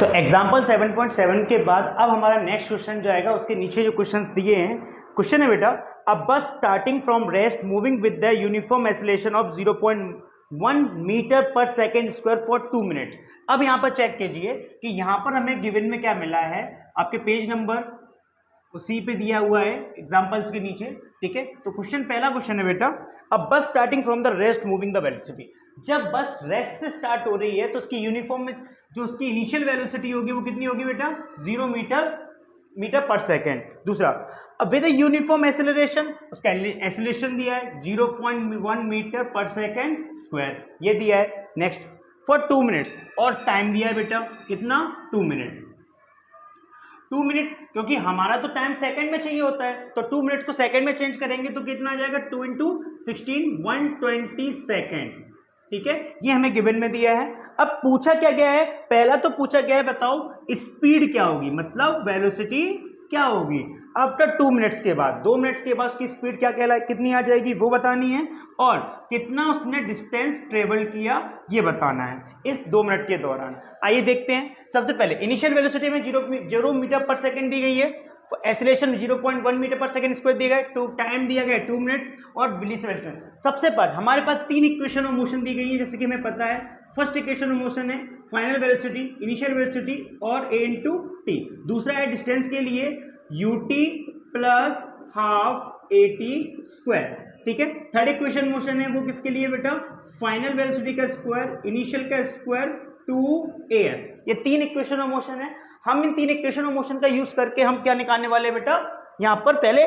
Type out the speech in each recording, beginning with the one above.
तो एग्जाम्पल 7.7 के बाद अब हमारा नेक्स्ट क्वेश्चन जो आएगा उसके नीचे जो क्वेश्चन दिए हैं, क्वेश्चन है बेटा a bus starting from rest moving with the uniform acceleration of 0.1 metre per second square for 2 minute. अब यहाँ पर चेक कीजिए कि यहाँ पर हमें गिवन में क्या मिला है, आपके पेज नंबर सी पे दिया हुआ है एग्जाम्पल्स के नीचे, ठीक है। तो क्वेश्चन पहला क्वेश्चन है बेटा अब बस starting from the rest moving the velocity. जब बस रेस्ट से स्टार्ट हो रही है तो उसकी यूनिफॉर्म में जो उसकी इनिशियल वेलोसिटी होगी वो कितनी होगी बेटा 0 मीटर पर सेकेंड। दूसरा अब विद यूनिफॉर्म एक्सेलरेशन, उसका एक्सेलरेशन दिया है 0.1 मीटर पर सेकेंड स्क्वायर, ये दिया है। नेक्स्ट फॉर 2 मिनट्स और टाइम दिया है बेटा कितना 2 मिनट। 2 मिनट क्योंकि हमारा तो टाइम सेकंड में चाहिए होता है तो 2 मिनट को सेकंड में चेंज करेंगे तो कितना आ जाएगा 2 × 16 120 सेकेंड, ठीक है। ये हमें गिवन में दिया है। अब पूछा क्या गया है, पहला तो पूछा गया है बताओ स्पीड क्या होगी, मतलब वेलोसिटी क्या होगी आफ्टर 2 मिनट्स के बाद। 2 मिनट के बाद उसकी स्पीड क्या कहलाए कितनी आ जाएगी वो बतानी है, और कितना उसने डिस्टेंस ट्रेवल किया ये बताना है इस 2 मिनट के दौरान। आइए देखते हैं। सबसे पहले इनिशियल वेलोसिटी में 0 मीटर पर सेकेंड दी गई है, acceleration 0.1 metre per second square दिया गया, टू टाइम दिया गया 2 मिनट्स और रिलीज वेलोसिटी। सबसे पहले हमारे पास 3 इक्वेशन ऑफ मोशन दी गई है जैसे कि हमें पता है। फर्स्ट इक्वेशन ऑफ मोशन है फाइनल वेलोसिटी, इनिशियल वेलोसिटी और a × t। दूसरा है डिस्टेंस के लिए ut plus half at square, ठीक है। थर्ड इक्वेशन मोशन है वो किसके लिए बेटा फाइनल वेलोसिटी का स्क्वायर, इनिशियल का स्क्वायर 2as। ये 3 इक्वेशन ऑफ मोशन है। हम इन 3 इक्वेशन ऑफ मोशन का यूज करके हम क्या निकालने वाले हैं बेटा, यहाँ पर पहले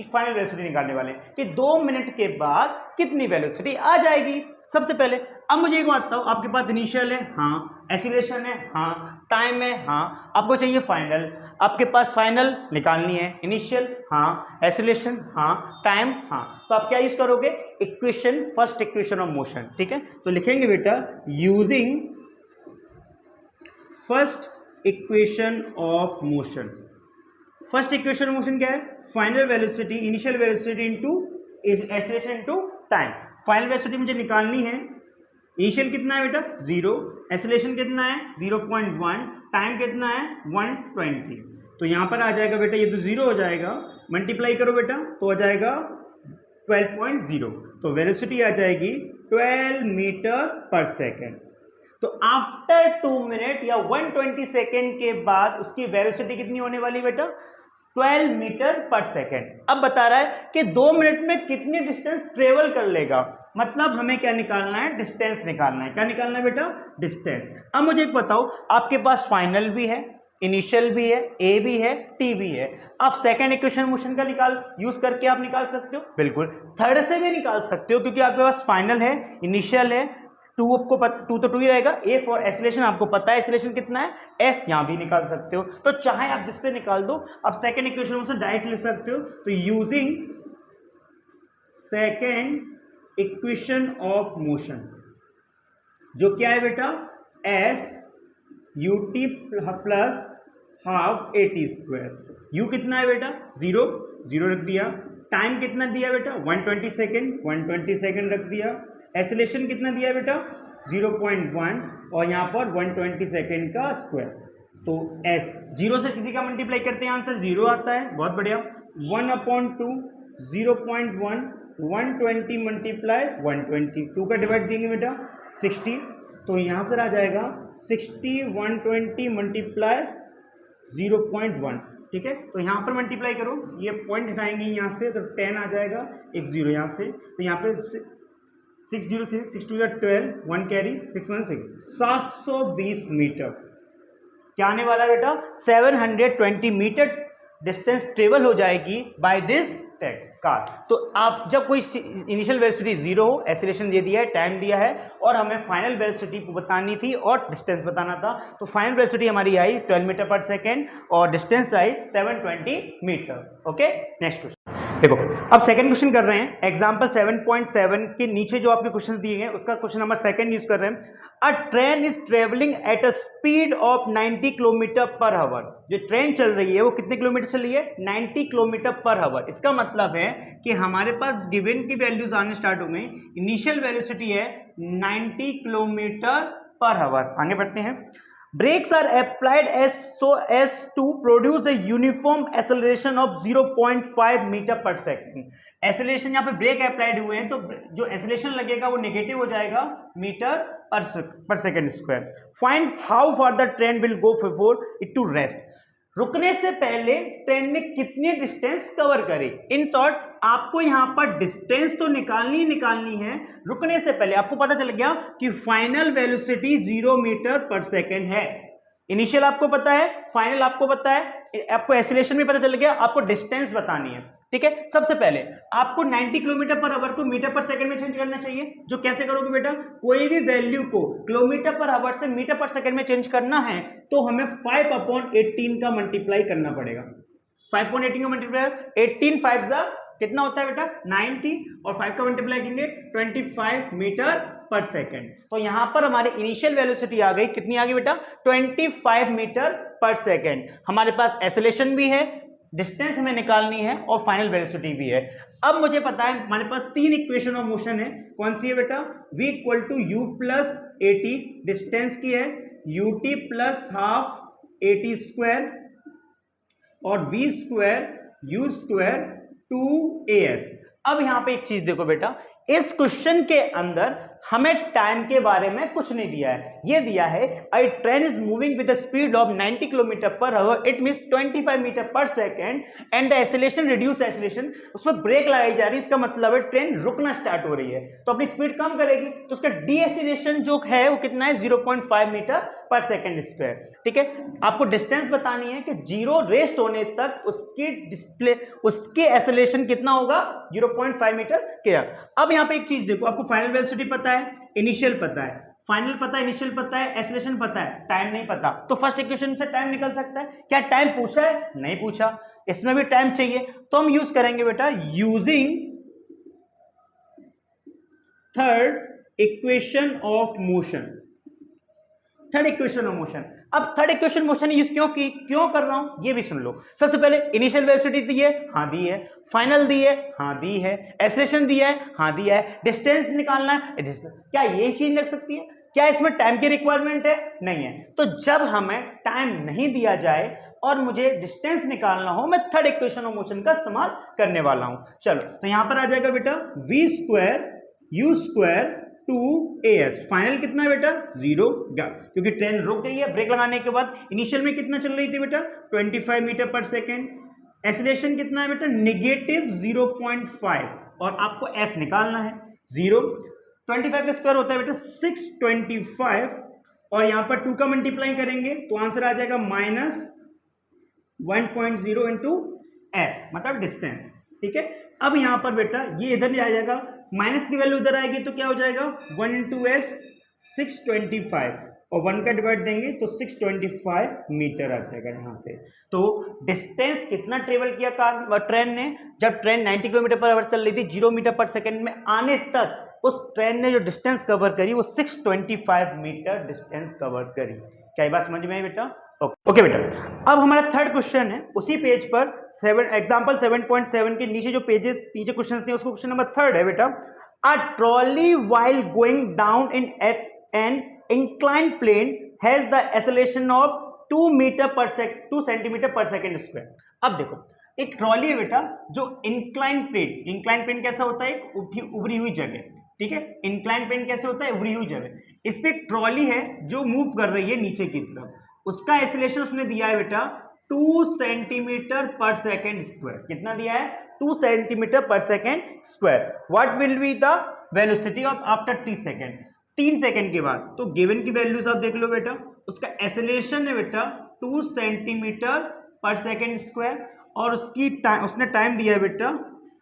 फाइनल वेलोसिटी निकालने वाले हैं कि 2 मिनट के बाद कितनी वेलोसिटी आ जाएगी। सबसे पहले अब मुझे एक बात बताओ, आपके पास इनिशियल है हाँ, एक्सीलरेशन है हाँ, टाइम है हाँ, आपको चाहिए फाइनल। आपके पास फाइनल निकालनी है, इनिशियल हाँ, एक्सीलरेशन हाँ, टाइम हाँ, तो आप क्या यूज करोगे equation, first equation of motion, ठीक है। तो लिखेंगे बेटा using first equation of motion. First equation of motion क्या है, final velocity initial velocity into acceleration into time. Final velocity मुझे निकालनी है, इनिशियल कितना है बेटा 0, एक्सेलरेशन कितना है 0.1, टाइम कितना है 120। तो यहाँ पर आ जाएगा बेटा, ये तो 0 हो जाएगा, मल्टीप्लाई करो बेटा तो आ जाएगा 12.0, तो वेलोसिटी आ जाएगी 12 मीटर पर सेकेंड। तो आफ्टर 2 मिनट या 120 सेकेंड के बाद उसकी वेलोसिटी कितनी होने वाली बेटा 12 मीटर पर सेकेंड। अब बता रहा है कि 2 मिनट में कितनी डिस्टेंस ट्रेवल कर लेगा, मतलब हमें क्या निकालना है डिस्टेंस निकालना है। क्या निकालना है बेटा डिस्टेंस। अब मुझे एक बताओ, आपके पास फाइनल भी है, इनिशियल भी है, ए भी है, टी भी है। आप सेकंड इक्वेशन मोशन का यूज करके आप निकाल सकते हो, बिल्कुल थर्ड से भी निकाल सकते हो क्योंकि आपके पास फाइनल है, इनिशियल है, 2 आपको टू तो 2 ही रहेगा, ए फॉर एक्सेलरेशन आपको पता है एक्सेलरेशन कितना है, एस यहाँ भी निकाल सकते हो। तो चाहे आप जिससे निकाल दो, आप सेकंड इक्वेशन मोशन डायरेक्ट लिख सकते हो। तो using second equation of motion जो क्या है बेटा S ut plus half at square. u कितना है बेटा 0 रख दिया, टाइम कितना दिया बेटा 120 सेकेंड रख दिया, एक्सेलरेशन कितना दिया बेटा 0.1 और यहाँ पर 120 सेकेंड का स्क्वायर। तो s 0 से किसी का मल्टीप्लाई करते हैं आंसर 0 आता है, बहुत बढ़िया। 1/2 0.1 120 मल्टीप्लाई 120, 2 का डिवाइड देंगे बेटा 60, तो यहाँ से आ जाएगा 60 120 मल्टीप्लाई 0.1, ठीक है। तो यहाँ पर मल्टीप्लाई करो, ये पॉइंट हटाएंगे यहाँ से तो 10 आ जाएगा, एक 0 यहाँ से, तो यहाँ पे 6 0 से 6 2 12 1 कैरी 6 1 6 720 मीटर क्या आने वाला है बेटा 720 मीटर डिस्टेंस ट्रेवल हो जाएगी बाय दिस कार। तो आप जब कोई इनिशियल वेलोसिटी 0 हो, एक्सेलरेशन दे दिया है, टाइम दिया है और हमें फाइनल वेलोसिटी बतानी थी और डिस्टेंस बताना था, तो फाइनल वेलोसिटी हमारी आई 12 मीटर पर सेकेंड और डिस्टेंस आई 720 मीटर। ओके, नेक्स्ट क्वेश्चन देखो। अब सेकंड क्वेश्चन कर रहे हैं एग्जांपल 7.7 के नीचे जो आपके क्वेश्चन दिए हैं उसका क्वेश्चन नंबर सेकंड यूज कर रहे हैं। अ train is travelling at a speed of 90 kilometre per our. जो ट्रेन चल रही है वो कितने किलोमीटर चल रही है 90 किलोमीटर पर आवर। इसका मतलब है कि हमारे पास गिवन की वैल्यूज आने स्टार्ट हो गई। इनिशियल वेलोसिटी है 90 किलोमीटर पर आवर। आगे बढ़ते हैं। Brakes are applied as so as to produce a uniform acceleration of 0.5 metre per second. Acceleration यहाँ पे ब्रेक अप्लाइड हुए हैं तो जो एक्सेलरेशन लगेगा वो नेगेटिव हो जाएगा metre per second square. Find how far the train will go before it to rest. रुकने से पहले ट्रेन ने कितनी डिस्टेंस कवर करी। इन शॉर्ट आपको यहां पर डिस्टेंस तो निकालनी है। रुकने से पहले आपको पता चल गया कि final velocity 0 metre per second है। इनिशियल आपको पता है, फाइनल आपको पता है, आपको एक्सीलरेशन भी पता चल गया, आपको डिस्टेंस बतानी है। ठीक है, सबसे पहले आपको 90 किलोमीटर पर आवर को मीटर पर सेकंड में चेंज करना चाहिए। जो कैसे करोगे बेटा, कोई भी वैल्यू को किलोमीटर पर आवर से मीटर पर सेकंड में चेंज करना है तो हमें 5/18 का मल्टीप्लाई करना पड़ेगा। 5/18 का मल्टीप्लाई 18 5 जा कितना होता है बेटा 90 और 5 का मल्टीप्लाई करेंगे 25 मीटर पर सेकेंड। तो यहां पर हमारी इनिशियल वेलोसिटी आ गई, कितनी आ गई बेटा 25 मीटर पर सेकेंड। हमारे पास एक्सेलरेशन भी है, डिस्टेंस हमें निकालनी है और फाइनल वेलोसिटी भी है। अब मुझे पता है हमारे पास 3 इक्वेशन ऑफ मोशन है। कौन सी है बेटा, v = u + at, डिस्टेंस की है ut + हाफ at² और v² u² 2as। अब यहां पे एक चीज देखो बेटा, इस क्वेश्चन के अंदर हमें टाइम के बारे में कुछ नहीं दिया है। ये दिया है a train is moving with the speed of 90 kilometre per hour, it means 25 metre per second and the acceleration reduce acceleration. उसमें ब्रेक लगाई जा रही है, इसका मतलब है ट्रेन रुकना स्टार्ट हो रही है तो अपनी स्पीड कम करेगी, तो उसका डीएक्सेलरेशन जो है वो कितना है 0.5 मीटर पर सेकेंड स्क्वायर। ठीक है, आपको डिस्टेंस बतानी है कि 0 रेस्ट होने तक उसके एक्सेलरेशन कितना होगा 0.5 मीटर क्या। अब यहां पे एक चीज देखो, आपको फाइनल वेलोसिटी पता है, इनिशियल पता है, फाइनल पता है, इनिशियल पता है, एक्सेलरेशन पता है, टाइम नहीं पता। तो फर्स्ट इक्वेशन से टाइम निकल सकता है। क्या टाइम पूछा है, नहीं पूछा, इसमें भी टाइम चाहिए तो हम यूज करेंगे बेटा using third equation of motion. Third equation of motion. अब थर्ड इक्वेशन मोशन यूज क्यों कर रहा हूं ये भी सुन लो। सबसे पहले इनिशियल वेलोसिटी दी है, हाँ दी है, फाइनल दी है, हाँ दी है, एक्सेलरेशन दिया है, हाँ दिया है, डिस्टेंस निकालना है, क्या ये चीज लग सकती है? क्या इसमें टाइम की रिक्वायरमेंट है? नहीं है। तो जब हमें टाइम नहीं दिया जाए और मुझे डिस्टेंस निकालना हो, मैं थर्ड इक्वेशन ऑफ मोशन का इस्तेमाल करने वाला हूं। चलो तो यहां पर आ जाएगा बेटा v² u² 2as। फाइनल कितना है बेटा 0, क्योंकि ट्रेन रुक गई है ब्रेक लगाने के बाद। इनिशियल में कितना चल रही थी बेटा 25 मीटर पर सेकेंड। एक्सेलरेशन कितना है बेटा -0.5 और आपको f निकालना है 0। 25 का स्क्वायर होता है बेटा 625 और यहां पर 2 का मल्टीप्लाई करेंगे तो आंसर आ जाएगा -1.0 इंटू s, मतलब डिस्टेंस। ठीक है, अब यहां पर बेटा ये इधर नहीं आ जाएगा, माइनस की वैल्यू इधर आएगी तो क्या हो जाएगा 1 इंटू s 625 और 1 का डिवाइड देंगे तो 625 मीटर आ जाएगा यहां से। तो डिस्टेंस कितना ट्रेवल किया ट्रेन ने, जब ट्रेन 90 किलोमीटर पर आवर चल रही थी 0 मीटर पर सेकेंड में आने तक, उस ट्रेन ने जो डिस्टेंस कवर करी वो 625 मीटर डिस्टेंस कवर करी। क्या ये बात समझ में आई बेटा? ओके बेटा, अब हमारा थर्ड क्वेश्चन है उसी पेज पर एग्जाम्पल 7.7 के नीचे जो पेजेस नीचे क्वेश्चन थे उसको क्वेश्चन नंबर 3 है बेटा। A trolley while going down in an inclined plane has the acceleration of 2 centimetre per second square. अब देखो एक ट्रॉली है बेटा जो इंक्लाइंड प्लेन कैसा होता है, एक उभरी हुई जगह। ठीक है, इंक्लाइंड प्लेन कैसे होता है, उभरी हुई जगह। इस पे एक ट्रॉली है जो मूव कर रही है नीचे की तरफ, उसका एक्सेलरेशन उसने दिया है बेटा 2 सेंटीमीटर पर सेकेंड स्क्वायर। कितना दिया है 2 centimetre per second square. What will be the velocity of after 3 second, 3 second के बाद। तो गिवन की वैल्यूज आप देख लो बेटा, उसका एक्सेलरेशन है बेटा 2 सेंटीमीटर पर सेकेंड स्क्वायर और उसने टाइम दिया है बेटा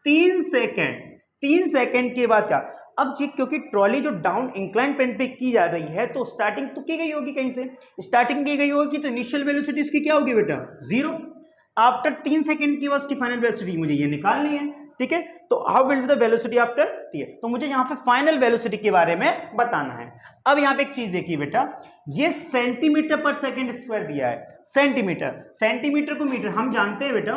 3 सेकेंड। 3 सेकेंड के बाद क्या, अब जी क्योंकि ट्रॉली जो डाउन इंक्लाइन प्लेन पे की जा रही है तो स्टार्टिंग तो की गई होगी, कहीं से स्टार्टिंग की गई होगी, तो इनिशियल वेलोसिटी इसकी क्या होगी बेटा 0। आफ्टर 3 सेकेंड की बाद उसकी फाइनल वेलोसिटी मुझे ये निकालनी है। ठीक है, तो how will be the velocity after T, तो मुझे यहाँ पे फाइनल वेलोसिटी के बारे में बताना है। अब यहाँ पे एक चीज देखिए बेटा, ये सेंटीमीटर पर सेकेंड स्क्वायर दिया है, सेंटीमीटर को मीटर, हम जानते हैं बेटा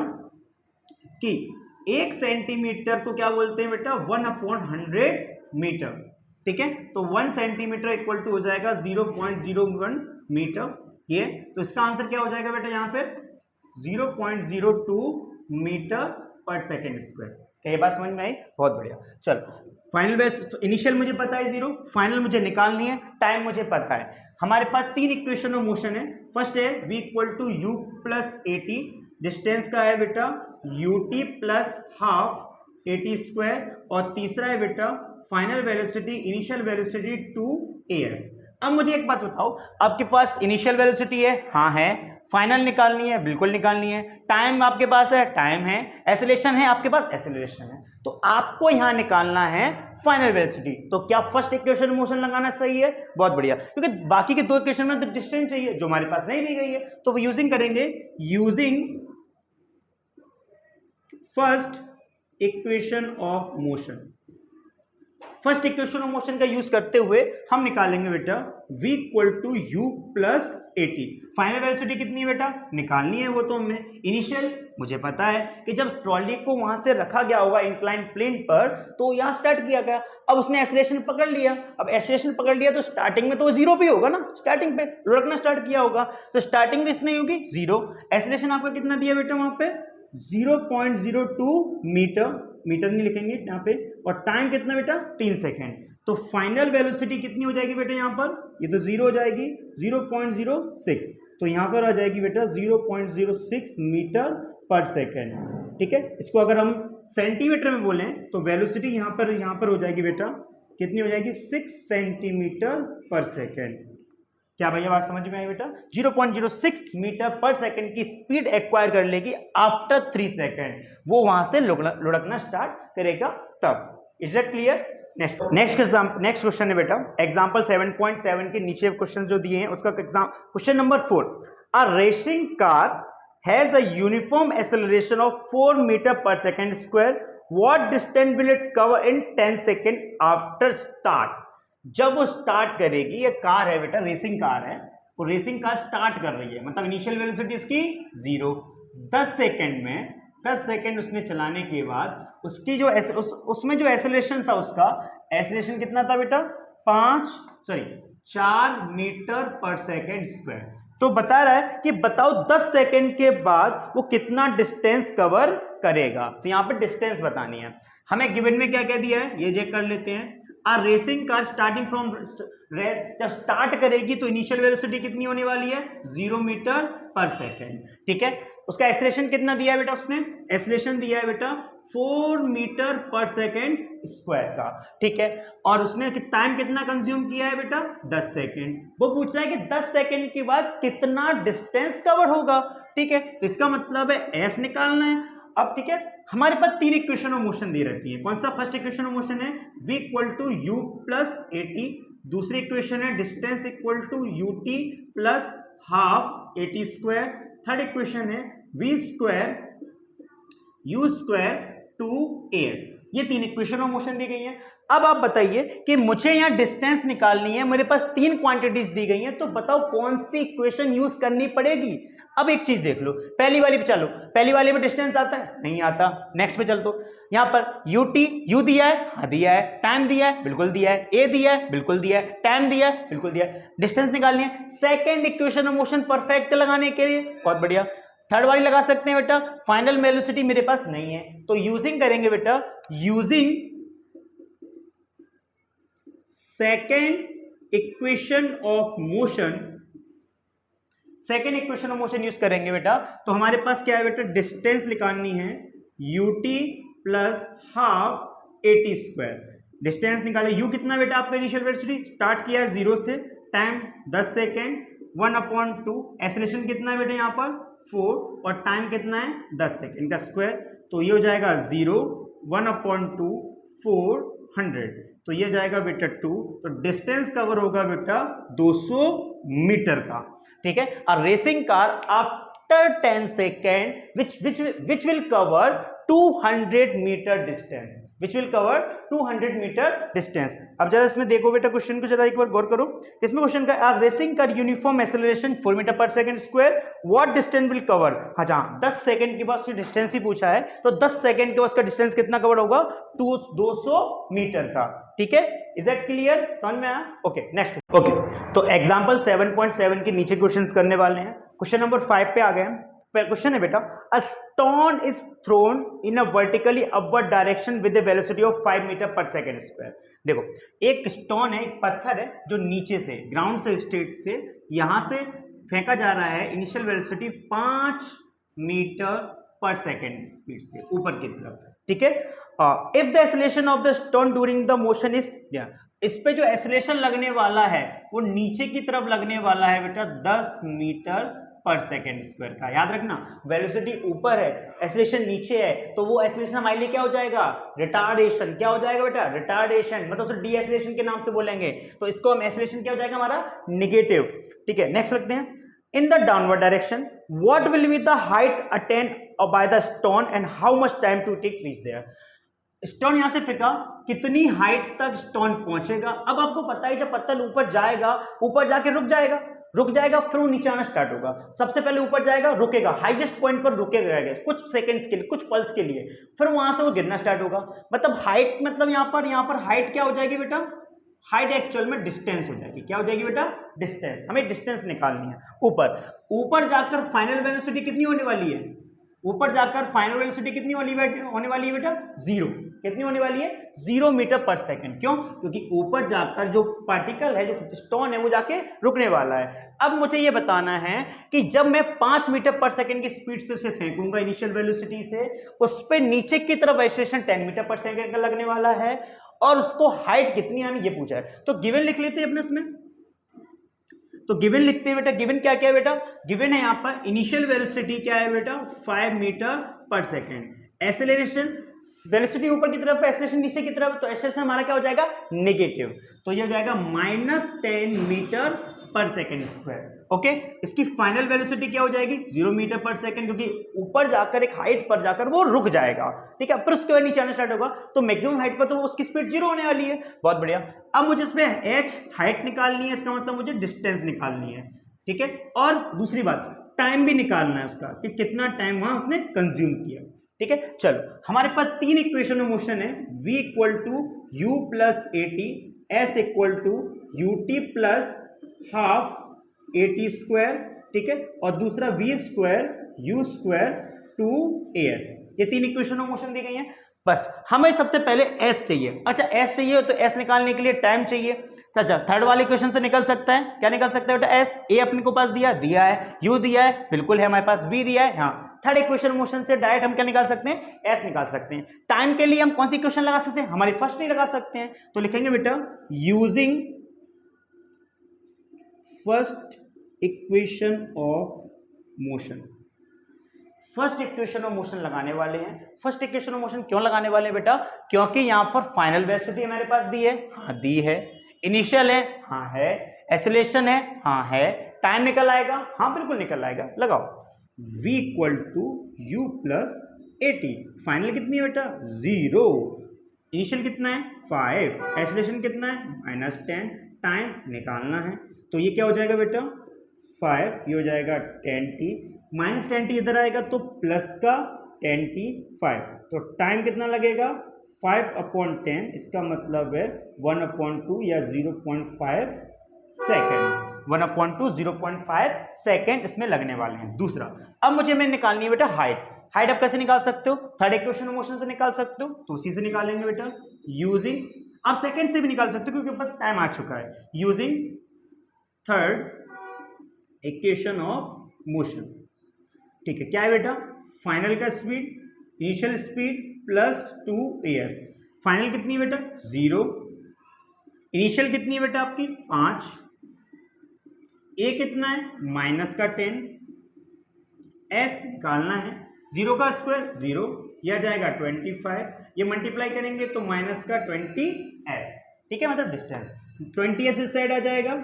कि 1 सेंटीमीटर को क्या बोलते हैं बेटा 1/100 मीटर। ठीक है, तो 1 सेंटीमीटर इक्वल टू हो जाएगा 0.01 मीटर। ये, तो इसका आंसर क्या हो जाएगा बेटा यहाँ पे 0.02 मीटर पर सेकेंड स्क्वायर। क्या ये बात समझ में आई? बहुत बढ़िया। चलो फाइनल बेस, इनिशियल मुझे पता है 0, फाइनल मुझे निकालनी है, टाइम मुझे पता है। हमारे पास 3 इक्वेशन ऑफ मोशन है। फर्स्ट है v equal to u plus AT, distance का है बेटा ut plus half AT square, और तीसरा है बेटा final velocity, initial velocity 2as। अब मुझे एक बात बताओ, आपके पास इनिशियल वेलोसिटी है? हाँ है। फाइनल निकालनी है? बिल्कुल निकालनी है। टाइम आपके पास है? टाइम है। एक्सेलरेशन है आपके पास? एक्सेलरेशन है। तो आपको यहां निकालना है फाइनल वेलोसिटी। तो क्या फर्स्ट इक्वेशन मोशन लगाना सही है? बहुत बढ़िया, क्योंकि बाकी के 2 इक्वेशन में तो डिस्टेंस चाहिए जो हमारे पास नहीं दी गई है, तो वो यूजिंग करेंगे, using first equation of motion. First equation of motion का यूज करते हुए हम निकालेंगे बेटा v equal to u plus AT। Final velocity कितनी है बेटा? निकालनी है, वो तो हमने। इनिशियल मुझे पता है कि जब ट्रॉली को वहां से रखा गया होगा इंक्लाइन प्लेन पर, तो यहां स्टार्ट किया गया, अब उसने एक्सेलरेशन पकड़ लिया। अब एक्सेलरेशन पकड़ लिया तो स्टार्टिंग में तो वो 0 पे होगा ना, स्टार्टिंग पे लुढ़कना स्टार्ट किया होगा, तो स्टार्टिंग में इतनी होगी 0। एक्सेलरेशन आपका कितना दिया बेटा वहां पे? 0.02 मीटर, मीटर नहीं लिखेंगे यहाँ पे, और टाइम कितना बेटा? 3 सेकेंड। तो फाइनल वेलोसिटी कितनी हो जाएगी बेटा यहाँ पर? ये तो 0 हो जाएगी, 0.06, तो यहाँ पर आ जाएगी बेटा 0.06 मीटर पर सेकेंड। ठीक है, इसको अगर हम सेंटीमीटर में बोलें तो वेलोसिटी यहाँ पर हो जाएगी बेटा, कितनी हो जाएगी? 6 सेंटीमीटर पर सेकेंड। क्या भैया बात समझ में आई बेटा? 0.06 मीटर पर सेकंड की स्पीड एक्वायर कर लेगी आफ्टर 3 सेकंड, वो वहां से लुढ़कना स्टार्ट करेगा तब। Is that clear? Next question है बेटा एग्जांपल 7.7 के नीचे क्वेश्चन जो दिए हैं उसका question number 4। A racing car has a uniform acceleration of 4 metre per second square, what distance will it cover in 10 second after start. जब वो स्टार्ट करेगी, ये कार है बेटा, रेसिंग कार है, वो रेसिंग कार स्टार्ट कर रही है, मतलब इनिशियल वेलोसिटी इसकी 0। 10 सेकंड में, 10 सेकंड उसने चलाने के बाद उसकी जो उसमें जो एक्सेलरेशन था, उसका एक्सेलरेशन कितना था बेटा? 4 मीटर पर सेकंड स्क्वायर। तो बता रहा है कि बताओ 10 सेकंड के बाद वो कितना डिस्टेंस कवर करेगा। तो यहाँ पे डिस्टेंस बतानी है हमें। गिवन में क्या क्या दिया है ये चेक कर लेते हैं। आ रेसिंग कार स्टार्टिंग फ्रॉम, जब स्टार्ट करेगी तो इनिशियल वेलोसिटी कितनी होने वाली है? 0 मीटर पर सेकेंड। ठीक है, उसका एक्सेलरेशन कितना दिया है बेटा? उसने एक्सेलरेशन दिया है बेटा 4 मीटर पर सेकेंड स्क्वायर का। ठीक है, और उसने टाइम कितना कंज्यूम किया है बेटा? 10 सेकेंड। वो पूछ रहा है कि 10 सेकेंड के बाद कितना डिस्टेंस कवर होगा। ठीक है, तो इसका मतलब है एस निकालना है। अब ठीक है, हमारे पास 3 इक्वेशन ऑफ मोशन दी रहती है। कौन सा फर्स्ट इक्वेशन ऑफ मोशन है? v equal to u plus AT। दूसरी इक्वेशन है distance equal to UT plus half AT square. Third equation है v square u square 2as। ये 3 इक्वेशन ऑफ मोशन दी गई हैं। अब आप बताइए कि मुझे यहाँ डिस्टेंस निकालनी है, मेरे पास 3 क्वांटिटीज दी गई हैं, तो बताओ कौन सी इक्वेशन यूज करनी पड़ेगी। अब एक चीज देख लो, पहली वाली पे चलो, पहली वाली में डिस्टेंस आता है? नहीं आता। नेक्स्ट पे चल दो, यहाँ पर यू दिया है? हाँ दिया है। टाइम दिया है? बिल्कुल दिया है। ए दिया है? बिल्कुल दिया है। टाइम दिया है? बिल्कुल दिया है। डिस्टेंस निकालनी है। Second equation of motion perfect लगाने के लिए बहुत बढ़िया। थर्ड वाली लगा सकते हैं बेटा, फाइनल वेलोसिटी मेरे पास नहीं है, तो यूजिंग करेंगे बेटा, using second equation of motion. Second equation of motion use करेंगे बेटा, तो हमारे पास क्या है बेटा? डिस्टेंस निकालनी है ut plus half AT square. Distance निकाले, u कितना बेटा आपका इनिशियल वेलोसिटी? स्टार्ट किया 0 से, टाइम 10 सेकेंड, 1/2। एक्सेलरेशन कितना है बेटा यहाँ पर? 4, और टाइम कितना है? 10 सेकेंड का स्क्वायर, तो ये हो जाएगा 0, 1/2, 400, तो ये जाएगा बेटा 2। तो डिस्टेंस कवर होगा बेटा 200 मीटर का। ठीक है, और racing car after 10 second which will cover 200 metre distance. Which will cover 200 metre distance. अब जरा इसमें देखो बेटा क्वेश्चन को जरा एक बार गौर करो। इसमें क्वेश्चन का आज रेसिंग का uniform acceleration 4 metre per second square what distance will cover. हाँ जहाँ 10 सेकंड के बाद डिस्टेंस ही पूछा है तो 10 सेकंड के बाद उसका डिस्टेंस कितना कवर होगा 200 मीटर का। ठीक है, इज दैट क्लियर, समझ में आया? Okay next. ओके तो एग्जांपल 7.7 के नीचे क्वेश्चंस करने वाले हैं। क्वेश्चन नंबर 5 पे आ गए हैं। क्वेश्चन है बेटा a stone is thrown in a vertically upward direction with a velocity of 5 metre per second square. देखो एक स्टोन है, एक पत्थर है जो नीचे से ग्राउंड से स्टेट से यहां से फेंका जा रहा है, initial velocity 5 metre per second speed से ऊपर की तरफ। ठीक है, if the acceleration of the stone during the motion is, इस पे जो एक्सेलरेशन लगने वाला है वो नीचे की तरफ लगने वाला है बेटा 10 मीटर पर सेकेंड स्क्वायर का। याद रखना वेलोसिटी ऊपर है, एक्सेलरेशन नीचे है, तो वो एक्सेलरेशन हमारे लिए क्या हो जाएगा, रिटार्डेशन। क्या हो जाएगा बेटा, रिटार्डेशन, मतलब उसे डी एक्सेलरेशन के नाम से बोलेंगे। तो इसको हम एक्सेलरेशन क्या हो जाएगा हमारा, नेगेटिव। ठीक है, नेक्स्ट लगते हैं। In the downward direction what will be the height attain by the stone and how much time to take reach there. Stone यहां से फेंका, कितनी हाइट तक स्टोन पहुंचेगा। अब आपको पता है जब पत्थर ऊपर जाएगा, ऊपर जाके रुक जाएगा, फिर वो नीचे आना स्टार्ट होगा। सबसे पहले ऊपर जाएगा, रुकेगा, हाईएस्ट पॉइंट पर रुकेगा कुछ सेकंड्स के लिए, कुछ पल्स के लिए, फिर वहां से वो गिरना स्टार्ट होगा। मतलब हाइट, मतलब यहाँ पर हाइट क्या हो जाएगी बेटा, हाइट एक्चुअल में डिस्टेंस हो जाएगी। क्या हो जाएगी बेटा, डिस्टेंस। हमें डिस्टेंस निकालनी है। ऊपर जाकर फाइनल वेलोसिटी कितनी होने वाली है, ऊपर जाकर फाइनल वेलोसिटी कितनी होने वाली है बेटा, 0। कितनी होने वाली है, 0 मीटर पर सेकंड। क्यों, क्योंकि ऊपर जाकर जो पार्टिकल है, जो स्टोन है, वो जाके रुकने वाला है। अब मुझे ये बताना है कि जब मैं 5 मीटर पर सेकंड की स्पीड से उसे फेंकूंगा इनिशियल वेलोसिटी से, उस पे नीचे की तरफ एक्सेलरेशन 10 मीटर पर सेकंड का लगने वाला है और उसको हाइट कितनी आनी ये पूछा है। तो गिवन लिख लेते हैं अपने इसमें, तो गिवन लिखते हैं बेटा। गिवन क्या क्या है बेटा, गिवन है यहाँ पर इनिशियल वेलोसिटी क्या है बेटा 5 metre per second, acceleration velocity ऊपर की तरफ है, एक्सेलरेशन नीचे की तरफ, तो एक्सेलरेशन हमारा क्या हो जाएगा, नेगेटिव। तो ये हो जाएगा -10 metre per second square. Okay, इसकी फाइनल वेलोसिटी क्या हो जाएगी 0 मीटर पर सेकेंड, क्योंकि ऊपर जाकर एक हाइट पर जाकर वो रुक जाएगा। ठीक है, फिर उसके बाद नीचे आना स्टार्ट होगा, तो मैक्सिमम हाइट पर तो उसकी स्पीड 0 होने वाली है। बहुत बढ़िया। अब मुझे इसमें h हाइट निकालनी है, इसका मतलब मुझे डिस्टेंस निकालनी है। ठीक है, और दूसरी बात टाइम भी निकालना है उसका, कि कितना टाइम वहां उसने कंज्यूम किया। ठीक है, चलो हमारे पास 3 इक्वेशन ऑफ मोशन है, v = u + at, s = ut + half at²। ठीक है, और दूसरा v² u² 2as। ये 3 इक्वेशन ऑफ मोशन दी गई हैं। बस हमें सबसे पहले s चाहिए। अच्छा s चाहिए तो s निकालने के लिए टाइम चाहिए। अच्छा थर्ड वाले क्वेश्चन से निकल सकता है, क्या निकल सकता है बेटा, s a अपने को पास दिया है, u दिया है, बिल्कुल है हमारे पास, b दिया है। हाँ, थर्ड इक्वेशन मोशन से डायरेक्ट हम क्या निकाल सकते हैं, s निकाल सकते हैं। टाइम के लिए हम कौन सी इक्वेशन लगा सकते हैं, हमारी फर्स्ट ही लगा सकते हैं। तो लिखेंगे बेटा using first equation of motion. First equation of motion लगाने वाले हैं। फर्स्ट इक्वेशन ऑफ मोशन क्यों लगाने वाले हैं बेटा, क्योंकि यहां पर फाइनल वेलोसिटी हमारे पास दी है, हाँ दी है, इनिशियल है, हाँ है, एक्सेलरेशन है, हाँ है, टाइम निकल आएगा, हाँ बिल्कुल निकल आएगा। लगाओ v = u + at। फाइनल कितनी है बेटा 0, इनिशियल कितना है 5, एक्सेलरेशन कितना है -10, टाइम निकालना है। तो ये क्या हो जाएगा बेटा 5, ये हो जाएगा 10t, -10t इधर आएगा तो प्लस का 10t 5, तो टाइम कितना लगेगा 5/10, इसका मतलब है 1/2 या 0.5 सेकेंड, 1/2 0.5 सेकेंड इसमें लगने वाले हैं। दूसरा, अब मुझे में निकालनी है बेटा हाइट। हाइट आप कैसे निकाल सकते हो, थर्ड इक्वेशन ऑफ मोशन से निकाल सकते हो, तो उसी से निकालेंगे बेटा यूजिंग, आप सेकेंड से भी निकाल सकते हो क्योंकि बस टाइम आ चुका है, using third equation of motion. ठीक है, क्या है बेटा, फाइनल का speed, initial speed plus 2 air. Final कितनी है बेटा 0, इनिशियल कितनी है बेटा आपकी 5, ए कितना है -10, एस निकालना है, 0 का स्क्वायर 0, यह जाएगा 25, ये मल्टीप्लाई करेंगे तो -20s। ठीक है, मतलब डिस्टेंस 20s इस साइड आ जाएगा,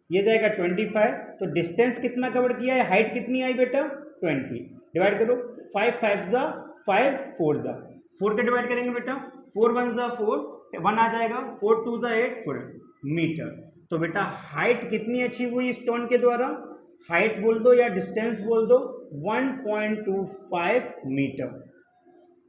ये जाएगा 25, तो डिस्टेंस कितना कवर किया है, हाइट कितनी आई बेटा 20, डिवाइड करो 5 5 जा 5 4 जा 4 के डिवाइड करेंगे बेटा 4 1 जा 4, 1 आ जाएगा, 4 2 जा 8, 4 मीटर। तो बेटा हाइट कितनी अचीव हुई स्टोन के द्वारा, हाइट बोल दो या डिस्टेंस बोल दो, 1.25 मीटर।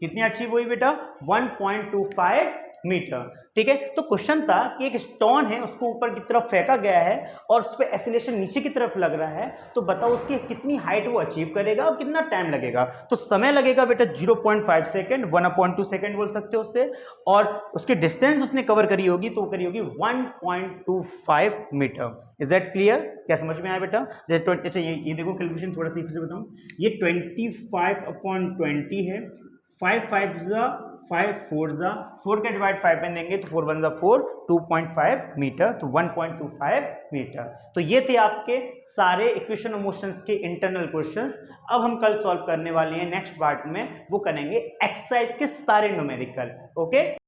कितनी अचीव हुई बेटा, 1.25 मीटर। ठीक है, तो क्वेश्चन था कि एक स्टोन है, उसको ऊपर की तरफ फेंका गया है और उस पर एसिलेशन नीचे की तरफ लग रहा है, तो बताओ उसकी कितनी हाइट वो अचीव करेगा और कितना टाइम लगेगा। तो समय लगेगा बेटा 0.5 सेकेंड, 1/2 सेकेंड बोल सकते हो उससे, और उसकी डिस्टेंस उसने कवर करी होगी तो वो करी होगी 1.25 मीटर। Is that clear? क्या समझ में आया बेटा? अच्छा ये देखो कैलकुलेशन थोड़ा सा फिर से बताऊं, ये 25/20 है, 5 5 जा 5 4 जा 4 का डिवाइड 5 में देंगे तो 4 1 जा 4, 2.5 मीटर, तो 1.25 मीटर। तो ये थे आपके सारे इक्वेशन ऑफ मोशंस के इंटरनल क्वेश्चंस। अब हम कल सॉल्व करने वाले हैं नेक्स्ट पार्ट में, वो करेंगे एक्सरसाइज के सारे न्यूमेरिकल। ओके।